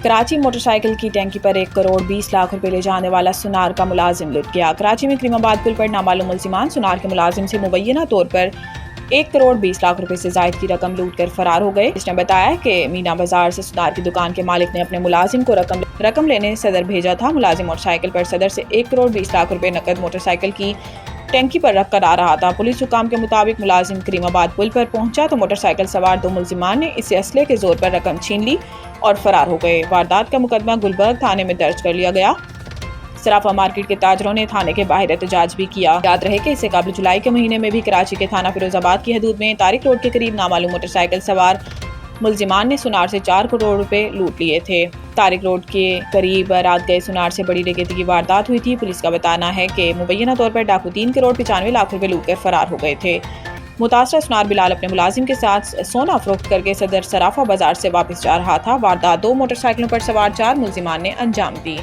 Karachi motor cycle کی ٹینکی پر 1 کروڑ 20 لاکھ روپے لے جانے والا سونار کا ملازم لٹ گیا۔ کراچی میں کریم آباد پل پر نامعلوم ملزمان سونار کے ملازم سے مبینہ طور پر 1 کروڑ 20 لاکھ روپے سے زائد کی رقم لوٹ کر فرار ہو گئے۔ اس نے بتایا کہ مینا بازار سے سونار کی دکان کے مالک نے اپنے ملازم کو رقم لینے صدر بھیجا تھا۔ ملازم موٹر سائیکل پر صدر سے 1 کروڑ 20 لاکھ روپے نقد موٹر سائیکل کی ٹینکی پر رکھ کر آ رہا تھا۔ پولیس حکام کے مطابق ملازم کریم آباد پل پر پہنچا تو موٹر سائیکل سوار 2 ملزمان نے اسے اسلحے کے زور پر رقم چھین لی اور فرار ہو گئے۔ واردات کا مقدمہ گلبرگ تھانے میں درج کر لیا گیا۔ صرافہ مارکیٹ کے تاجروں نے تھانے کے باہر احتجاج بھی کیا۔ یاد رہے کہ اس سے قبل جولائی کے مہینے میں بھی کراچی کے تھانہ فیروز آباد کی حدود میں طارق روڈ کے قریب نامعلوم موٹر سائیکل سوار ملزمان نے سونار سے 4 کروڑ روپے لوٹ لیے تھے۔ طارق روڈ کے قریب رات گئے سونار سے بڑی ڈکیتی کی واردات ہوئی تھی۔ پولیس کا بتانا ہے کہ مبینہ طور پر ڈاکو 3 کروڑ 95 لاکھ روپے لوٹ کر فرار ہو گئے تھے۔ متاثرہ سونار بلال اپنے ملازم کے ساتھ سونا فروخت کر کے صدر صرافہ بازار سے واپس جا رہا تھا۔ واردات 2 موٹر سائیکلوں پر سوار 4 ملزمان نے انجام دی۔